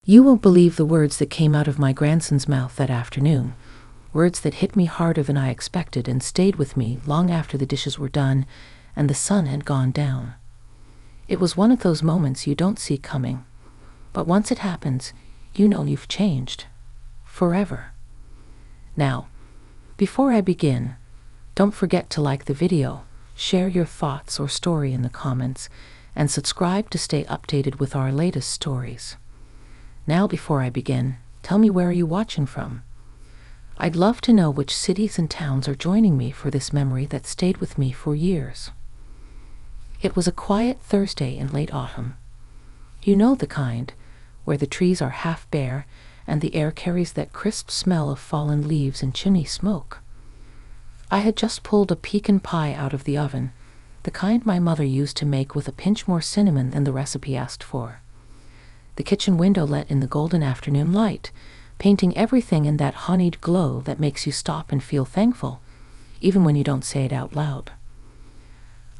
You won't believe the words that came out of my grandson's mouth that afternoon. Words that hit me harder than I expected and stayed with me long after the dishes were done and the sun had gone down. It was one of those moments you don't see coming, but once it happens, you know you've changed. Forever. Now, before I begin, don't forget to like the video, share your thoughts or story in the comments, and subscribe to stay updated with our latest stories. Now, before I begin, tell me, where are you watching from? I'd love to know which cities and towns are joining me for this memory that stayed with me for years. It was a quiet Thursday in late autumn. You know the kind, where the trees are half bare and the air carries that crisp smell of fallen leaves and chimney smoke. I had just pulled a pecan pie out of the oven, the kind my mother used to make with a pinch more cinnamon than the recipe asked for. The kitchen window let in the golden afternoon light, painting everything in that honeyed glow that makes you stop and feel thankful, even when you don't say it out loud.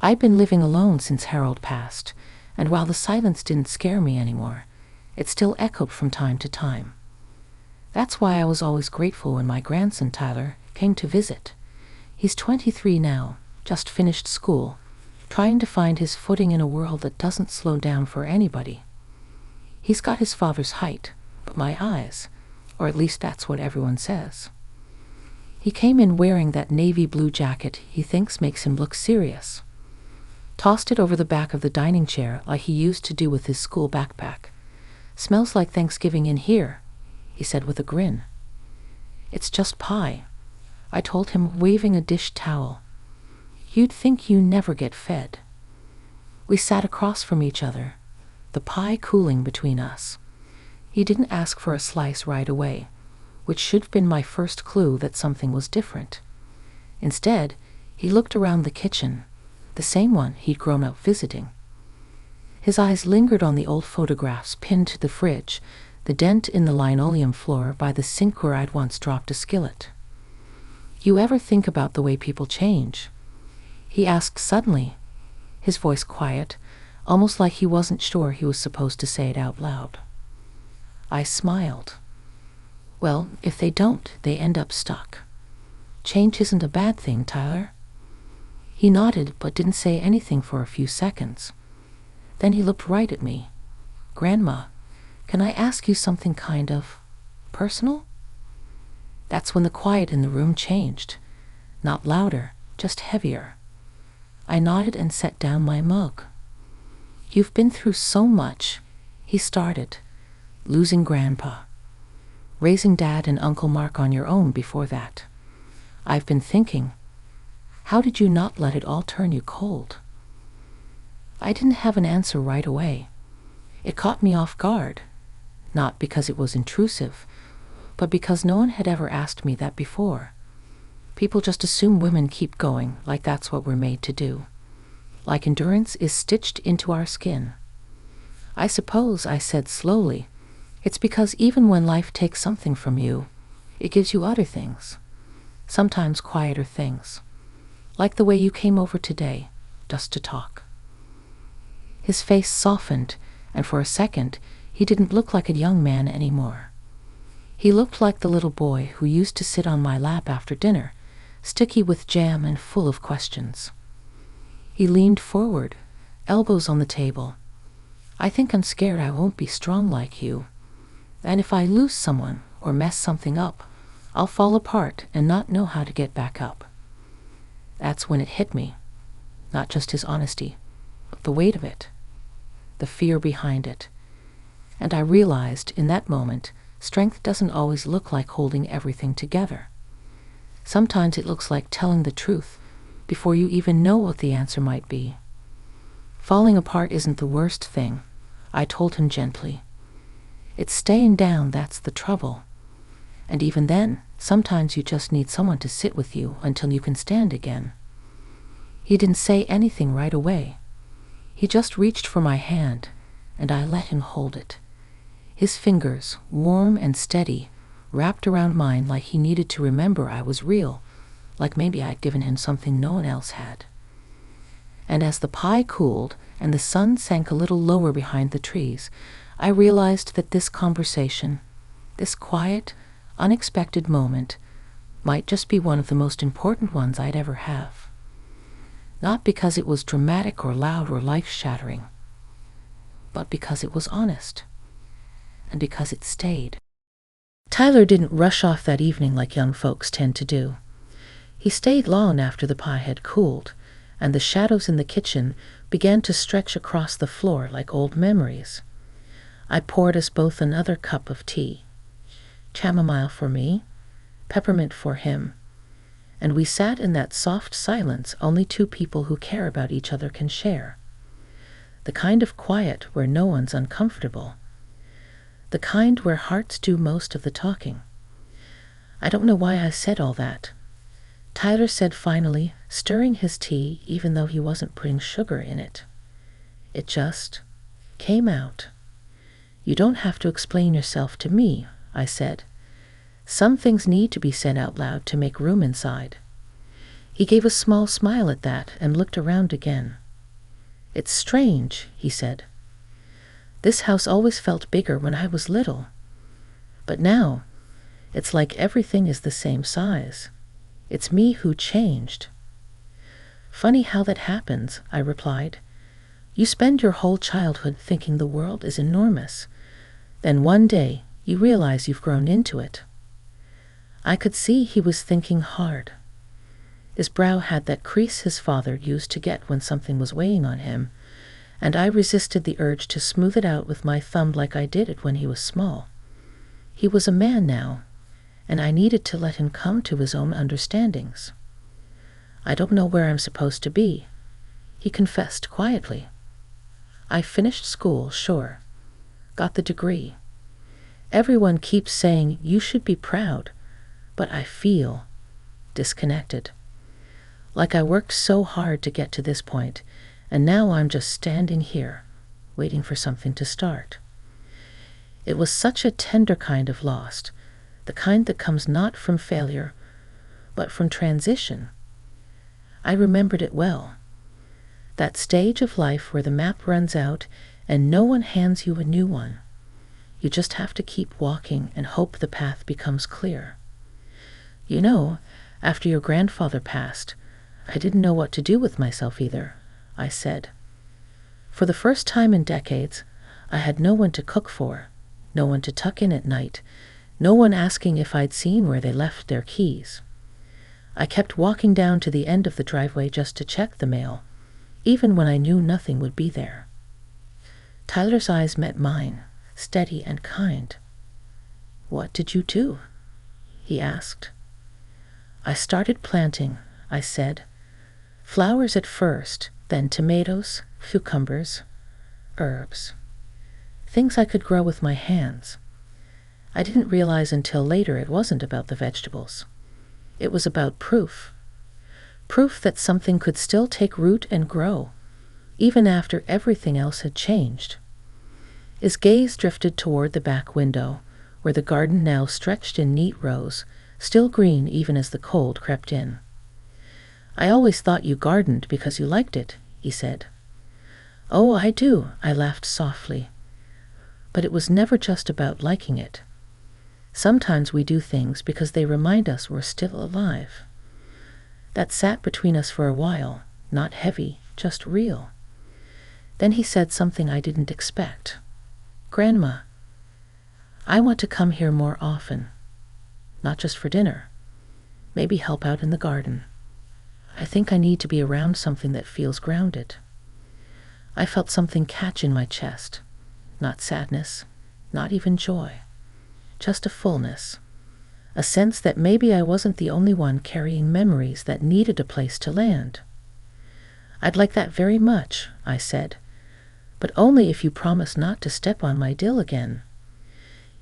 I'd been living alone since Harold passed, and while the silence didn't scare me anymore, it still echoed from time to time. That's why I was always grateful when my grandson Tyler came to visit. He's 23 now, just finished school, trying to find his footing in a world that doesn't slow down for anybody. He's got his father's height, but my eyes, or at least that's what everyone says. He came in wearing that navy blue jacket he thinks makes him look serious. Tossed it over the back of the dining chair like he used to do with his school backpack. "Smells like Thanksgiving in here," he said with a grin. "It's just pie," I told him, waving a dish towel. "You'd think you never get fed." We sat across from each other, the pie cooling between us. He didn't ask for a slice right away, which should have been my first clue that something was different. Instead, he looked around the kitchen, the same one he'd grown up visiting. His eyes lingered on the old photographs pinned to the fridge, the dent in the linoleum floor by the sink where I'd once dropped a skillet. "You ever think about the way people change?" he asked suddenly, his voice quiet, almost like he wasn't sure he was supposed to say it out loud. I smiled. "Well, if they don't, they end up stuck. Change isn't a bad thing, Tyler." He nodded but didn't say anything for a few seconds. Then he looked right at me. "Grandma, can I ask you something kind of personal?" That's when the quiet in the room changed. Not louder, just heavier. I nodded and set down my mug. "You've been through so much," he started. "Losing Grandpa. Raising Dad and Uncle Mark on your own before that. I've been thinking, how did you not let it all turn you cold?" I didn't have an answer right away. It caught me off guard, not because it was intrusive, but because no one had ever asked me that before. People just assume women keep going, like that's what we're made to do. Like endurance is stitched into our skin. "I suppose," I said slowly, "it's because even when life takes something from you, it gives you other things. Sometimes quieter things. Like the way you came over today, just to talk." His face softened, and for a second, he didn't look like a young man anymore. He looked like the little boy who used to sit on my lap after dinner, sticky with jam and full of questions. He leaned forward, elbows on the table. "I think I'm scared I won't be strong like you. And if I lose someone or mess something up, I'll fall apart and not know how to get back up." That's when it hit me. Not just his honesty, but the weight of it. The fear behind it. And I realized in that moment, strength doesn't always look like holding everything together. Sometimes it looks like telling the truth before you even know what the answer might be. "Falling apart isn't the worst thing," I told him gently. "It's staying down that's the trouble. And even then, sometimes you just need someone to sit with you until you can stand again." He didn't say anything right away. He just reached for my hand, and I let him hold it. His fingers, warm and steady, wrapped around mine like he needed to remember I was real, like maybe I'd given him something no one else had. and as the pie cooled and the sun sank a little lower behind the trees, I realized that this conversation, this quiet, unexpected moment, might just be one of the most important ones I'd ever have. Not because it was dramatic or loud or life-shattering, but because it was honest, and because it stayed. Tyler didn't rush off that evening like young folks tend to do. He stayed long after the pie had cooled, and the shadows in the kitchen began to stretch across the floor like old memories. I poured us both another cup of tea. Chamomile for me, peppermint for him, and we sat in that soft silence only two people who care about each other can share. The kind of quiet where no one's uncomfortable. The kind where hearts do most of the talking. I don't know why I said all that. Tyler said finally, stirring his tea even though he wasn't putting sugar in it. It just came out. You don't have to explain yourself to me, I said. Some things need to be said out loud to make room inside. He gave a small smile at that and looked around again. It's strange, he said. This house always felt bigger when I was little. But now, it's like everything is the same size. It's me who changed. Funny how that happens, I replied. You spend your whole childhood thinking the world is enormous. Then one day, you realize you've grown into it. I could see he was thinking hard. His brow had that crease his father used to get when something was weighing on him, and I resisted the urge to smooth it out with my thumb like I did it when he was small. He was a man now, and I needed to let him come to his own understandings. I don't know where I'm supposed to be, he confessed quietly. I finished school, sure. Got the degree. Everyone keeps saying you should be proud, but I feel disconnected. Like I worked so hard to get to this point, and now I'm just standing here, waiting for something to start. It was such a tender kind of lost, the kind that comes not from failure, but from transition. I remembered it well. That stage of life where the map runs out and no one hands you a new one. You just have to keep walking and hope the path becomes clear. You know, after your grandfather passed, I didn't know what to do with myself either, I said. For the first time in decades, I had no one to cook for, no one to tuck in at night, no one asking if I'd seen where they left their keys. I kept walking down to the end of the driveway just to check the mail, even when I knew nothing would be there. Tyler's eyes met mine, steady and kind. What did you do? He asked. I started planting, I said. Flowers at first, then tomatoes, cucumbers, herbs. Things I could grow with my hands. I didn't realize until later it wasn't about the vegetables. It was about proof. Proof that something could still take root and grow, even after everything else had changed. His gaze drifted toward the back window, where the garden now stretched in neat rows, still green even as the cold crept in. I always thought you gardened because you liked it, he said. Oh, I do, I laughed softly. But it was never just about liking it. Sometimes we do things because they remind us we're still alive. That sat between us for a while, not heavy, just real. Then he said something I didn't expect. Grandma, I want to come here more often. Not just for dinner. Maybe help out in the garden. I think I need to be around something that feels grounded. I felt something catch in my chest. Not sadness, not even joy. Just a fullness. A sense that maybe I wasn't the only one carrying memories that needed a place to land. I'd like that very much, I said, but only if you promise not to step on my dill again.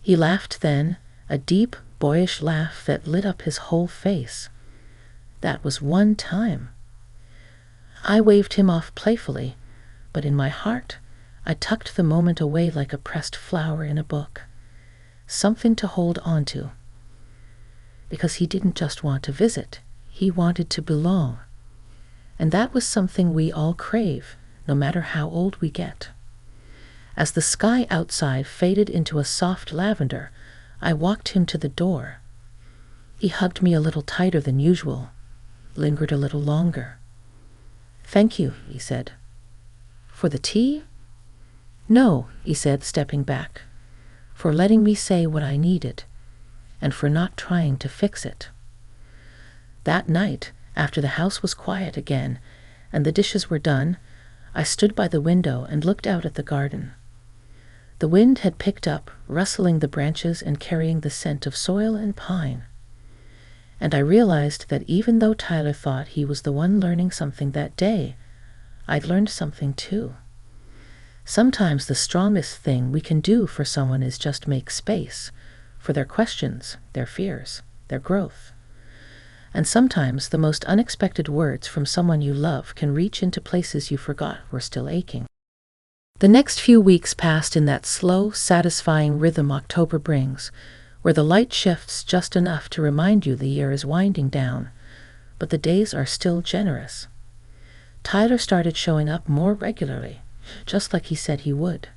He laughed then, a deep, boyish laugh that lit up his whole face. That was one time. I waved him off playfully, but in my heart, I tucked the moment away like a pressed flower in a book. Something to hold on to. Because he didn't just want to visit, he wanted to belong. And that was something we all crave, no matter how old we get. As the sky outside faded into a soft lavender, I walked him to the door. He hugged me a little tighter than usual, lingered a little longer. "Thank you," he said. "For the tea?" "No," he said, stepping back. "For letting me say what I needed, and for not trying to fix it." That night, after the house was quiet again and the dishes were done, I stood by the window and looked out at the garden. The wind had picked up, rustling the branches and carrying the scent of soil and pine. And I realized that even though Tyler thought he was the one learning something that day, I'd learned something too. Sometimes the strongest thing we can do for someone is just make space for their questions, their fears, their growth. And sometimes the most unexpected words from someone you love can reach into places you forgot were still aching. The next few weeks passed in that slow, satisfying rhythm October brings, where the light shifts just enough to remind you the year is winding down, but the days are still generous. Tyler started showing up more regularly, just like he said he would.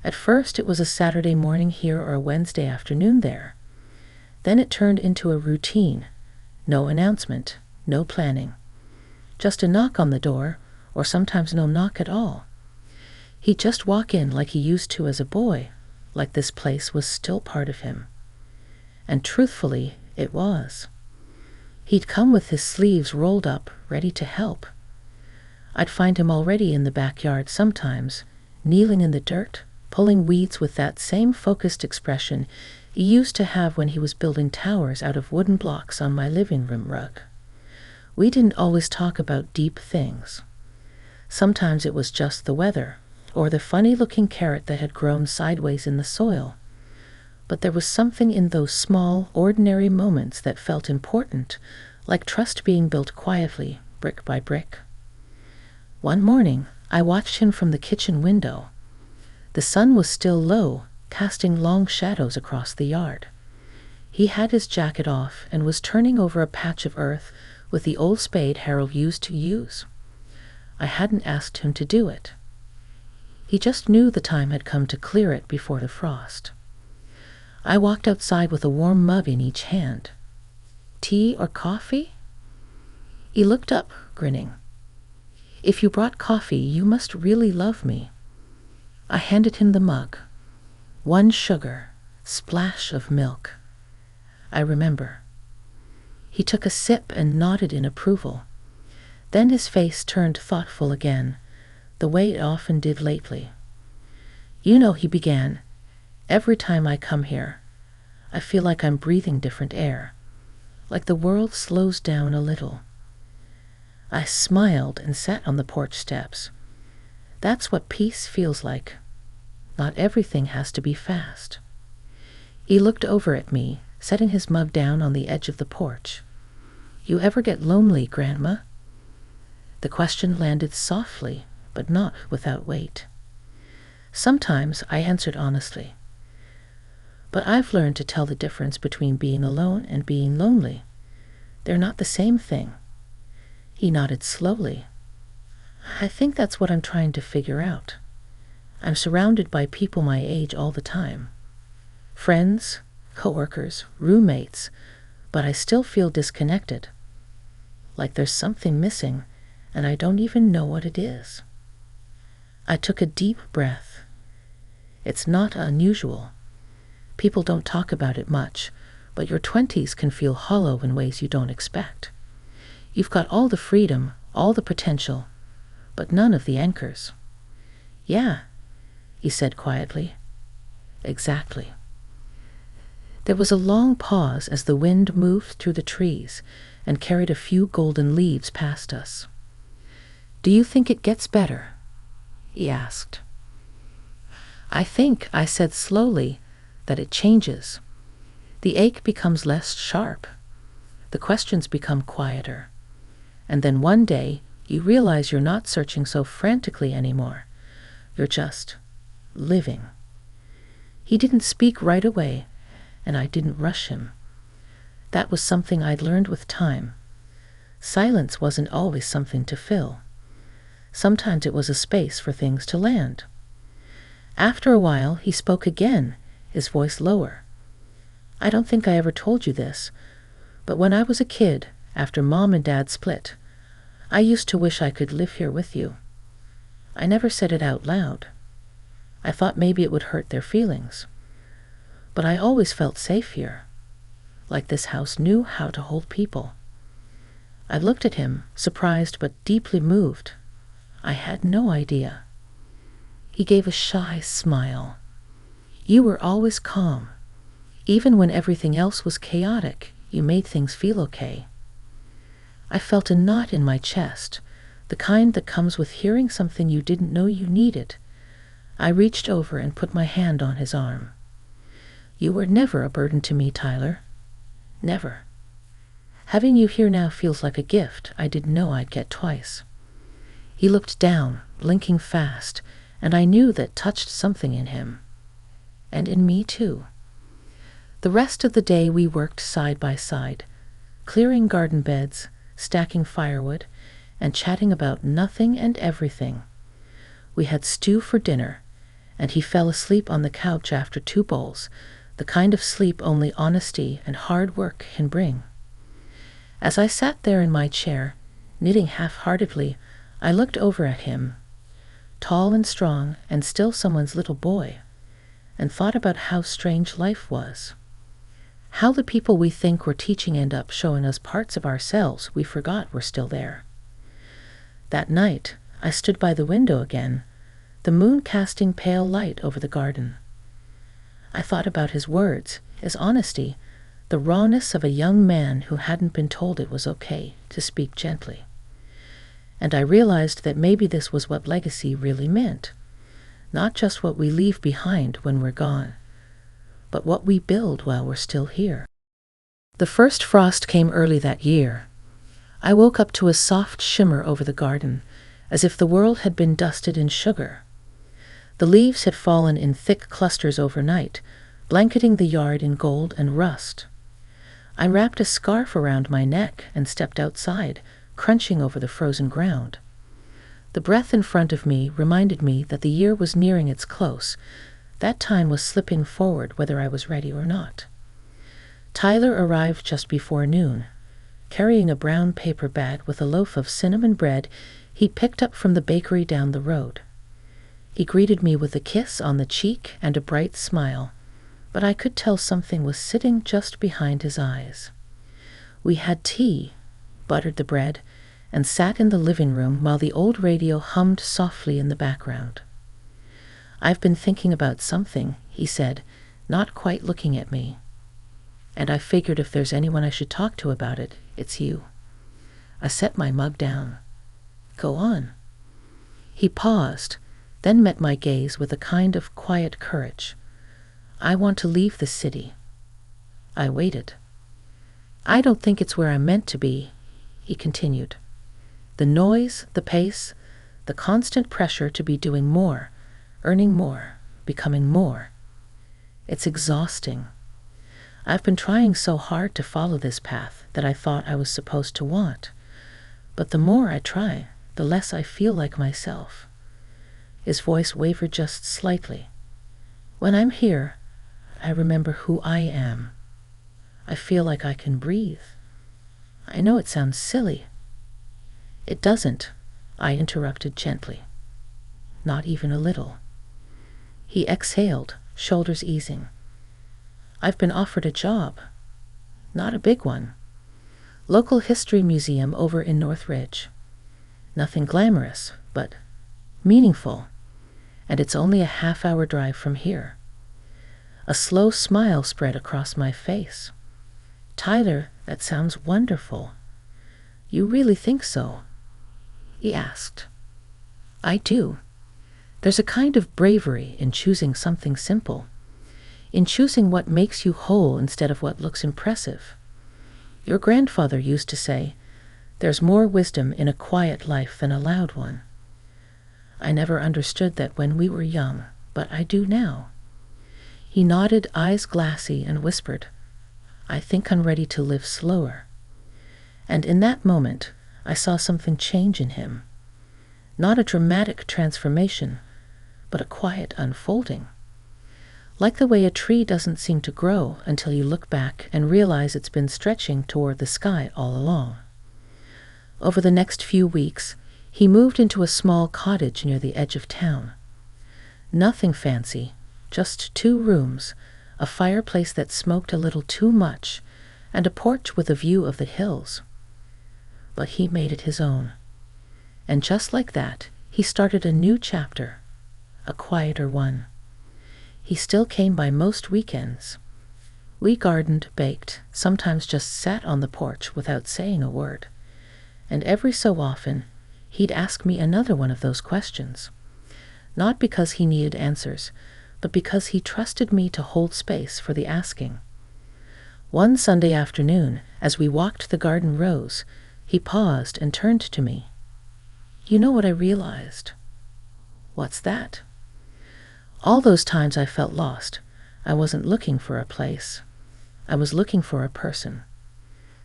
At first it was a Saturday morning here or a Wednesday afternoon there. Then it turned into a routine. No announcement, no planning. Just a knock on the door, or sometimes no knock at all. He'd just walk in like he used to as a boy, like this place was still part of him. And truthfully, it was. He'd come with his sleeves rolled up, ready to help. I'd find him already in the backyard sometimes, kneeling in the dirt, pulling weeds with that same focused expression he used to have when he was building towers out of wooden blocks on my living room rug. We didn't always talk about deep things. Sometimes it was just the weather, or the funny-looking carrot that had grown sideways in the soil. But there was something in those small, ordinary moments that felt important, like trust being built quietly, brick by brick. One morning, I watched him from the kitchen window. The sun was still low, casting long shadows across the yard. He had his jacket off and was turning over a patch of earth with the old spade Harold used to use. I hadn't asked him to do it. He just knew the time had come to clear it before the frost. I walked outside with a warm mug in each hand. "Tea or coffee?" He looked up, grinning. "If you brought coffee, you must really love me." I handed him the mug. 1 sugar, splash of milk. I remember. He took a sip and nodded in approval. Then his face turned thoughtful again, the way it often did lately. "You know," he began, "every time I come here, I feel like I'm breathing different air, like the world slows down a little." I smiled and sat on the porch steps. That's what peace feels like. Not everything has to be fast. He looked over at me, setting his mug down on the edge of the porch. "You ever get lonely, Grandma?" The question landed softly, but not without weight. Sometimes, I answered honestly. But I've learned to tell the difference between being alone and being lonely. They're not the same thing. He nodded slowly. "I think that's what I'm trying to figure out. I'm surrounded by people my age all the time. Friends, coworkers, roommates, but I still feel disconnected. Like there's something missing, and I don't even know what it is." I took a deep breath. It's not unusual. People don't talk about it much, but your 20s can feel hollow in ways you don't expect. You've got all the freedom, all the potential, but none of the anchors. "Yeah," he said quietly. "Exactly." There was a long pause as the wind moved through the trees and carried a few golden leaves past us. "Do you think it gets better?" he asked. "I think," I said slowly, "that it changes. The ache becomes less sharp. The questions become quieter. And then one day, you realize you're not searching so frantically anymore. You're just living." He didn't speak right away, and I didn't rush him. That was something I'd learned with time. Silence wasn't always something to fill. Sometimes it was a space for things to land. After a while, he spoke again, his voice lower. I don't think I ever told you this, but when I was a kid, after Mom and Dad split, I used to wish I could live here with you. I never said it out loud. I thought maybe it would hurt their feelings. But I always felt safe here, like this house knew how to hold people. I looked at him, surprised but deeply moved. I had no idea. He gave a shy smile. You were always calm. Even when everything else was chaotic, you made things feel okay. I felt a knot in my chest, the kind that comes with hearing something you didn't know you needed. I reached over and put my hand on his arm. You were never a burden to me, Tyler. Never. Having you here now feels like a gift I didn't know I'd get twice. He looked down, blinking fast, and I knew that touched something in him. And in me, too. The rest of the day we worked side by side, clearing garden beds, stacking firewood, and chatting about nothing and everything. We had stew for dinner, and he fell asleep on the couch after 2 bowls, the kind of sleep only honesty and hard work can bring. As I sat there in my chair, knitting half-heartedly, I looked over at him, tall and strong and still someone's little boy, and thought about how strange life was. How the people we think we're teaching end up showing us parts of ourselves we forgot were still there. That night, I stood by the window again, the moon casting pale light over the garden. I thought about his words, his honesty, the rawness of a young man who hadn't been told it was okay to speak gently. And I realized that maybe this was what legacy really meant. Not just what we leave behind when we're gone, but what we build while we're still here. The first frost came early that year. I woke up to a soft shimmer over the garden, as if the world had been dusted in sugar. The leaves had fallen in thick clusters overnight, blanketing the yard in gold and rust. I wrapped a scarf around my neck and stepped outside, crunching over the frozen ground. The breath in front of me reminded me that the year was nearing its close. That time was slipping forward whether I was ready or not. Tyler arrived just before noon. Carrying a brown paper bag with a loaf of cinnamon bread he picked up from the bakery down the road. He greeted me with a kiss on the cheek and a bright smile, but I could tell something was sitting just behind his eyes. We had tea, buttered the bread, and sat in the living room while the old radio hummed softly in the background. I've been thinking about something, he said, not quite looking at me. And I figured if there's anyone I should talk to about it, it's you. I set my mug down. Go on. He paused, then met my gaze with a kind of quiet courage. I want to leave the city. I waited. I don't think it's where I'm meant to be, he continued. The noise, the pace, the constant pressure to be doing more, earning more, becoming more. It's exhausting. I've been trying so hard to follow this path that I thought I was supposed to want. But the more I try, the less I feel like myself. His voice wavered just slightly. When I'm here, I remember who I am. I feel like I can breathe. I know it sounds silly. It doesn't, I interrupted gently. Not even a little. He exhaled, shoulders easing. I've been offered a job. Not a big one. Local history museum over in Northridge. Nothing glamorous, but meaningful. And it's only a half-hour drive from here. A slow smile spread across my face. Tyler, that sounds wonderful. You really think so? He asked. I do. There's a kind of bravery in choosing something simple, in choosing what makes you whole instead of what looks impressive. Your grandfather used to say, there's more wisdom in a quiet life than a loud one. I never understood that when we were young, but I do now. He nodded, eyes glassy, and whispered, I think I'm ready to live slower. And in that moment, I saw something change in him. Not a dramatic transformation, but a quiet unfolding. Like the way a tree doesn't seem to grow until you look back and realize it's been stretching toward the sky all along. Over the next few weeks, he moved into a small cottage near the edge of town. Nothing fancy, just 2 rooms, a fireplace that smoked a little too much, and a porch with a view of the hills. But he made it his own. And just like that, he started a new chapter, a quieter one. He still came by most weekends. We gardened, baked, sometimes just sat on the porch without saying a word. And every so often, he'd ask me another one of those questions. Not because he needed answers, but because he trusted me to hold space for the asking. One Sunday afternoon, as we walked the garden rows, he paused and turned to me. "You know what I realized?" "What's that?" "All those times I felt lost, I wasn't looking for a place. I was looking for a person.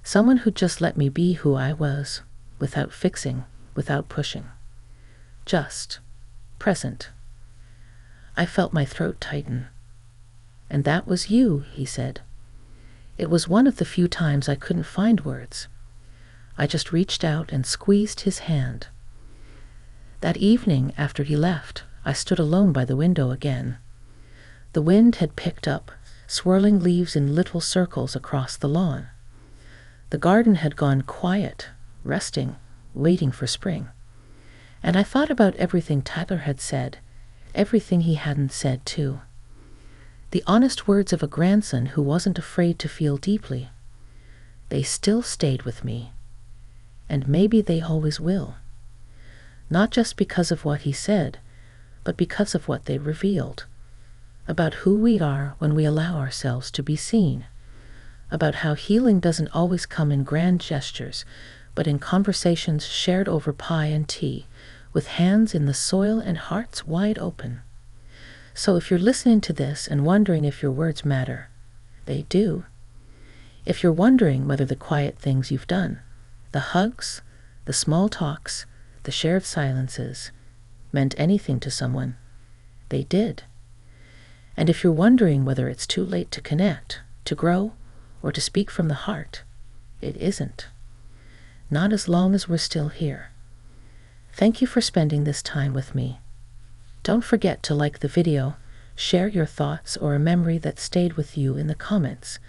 Someone who'd just let me be who I was, without fixing, without pushing. Just present." I felt my throat tighten. "And that was you," he said. It was one of the few times I couldn't find words. I just reached out and squeezed his hand. That evening after he left, I stood alone by the window again. The wind had picked up, swirling leaves in little circles across the lawn. The garden had gone quiet, resting, waiting for spring. And I thought about everything Tyler had said, everything he hadn't said too. The honest words of a grandson who wasn't afraid to feel deeply. They still stayed with me. And maybe they always will. Not just because of what he said, but because of what they revealed. About who we are when we allow ourselves to be seen. About how healing doesn't always come in grand gestures, but in conversations shared over pie and tea, with hands in the soil and hearts wide open. So if you're listening to this and wondering if your words matter, they do. If you're wondering whether the quiet things you've done, the hugs, the small talks, the shared silences, meant anything to someone, they did. And if you're wondering whether it's too late to connect, to grow, or to speak from the heart, it isn't. Not as long as we're still here. Thank you for spending this time with me. Don't forget to like the video, share your thoughts or a memory that stayed with you in the comments.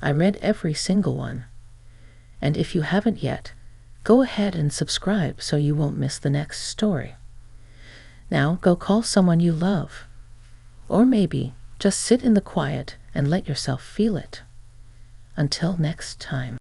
I read every single one. And if you haven't yet, go ahead and subscribe so you won't miss the next story. Now go call someone you love. Or maybe just sit in the quiet and let yourself feel it. Until next time.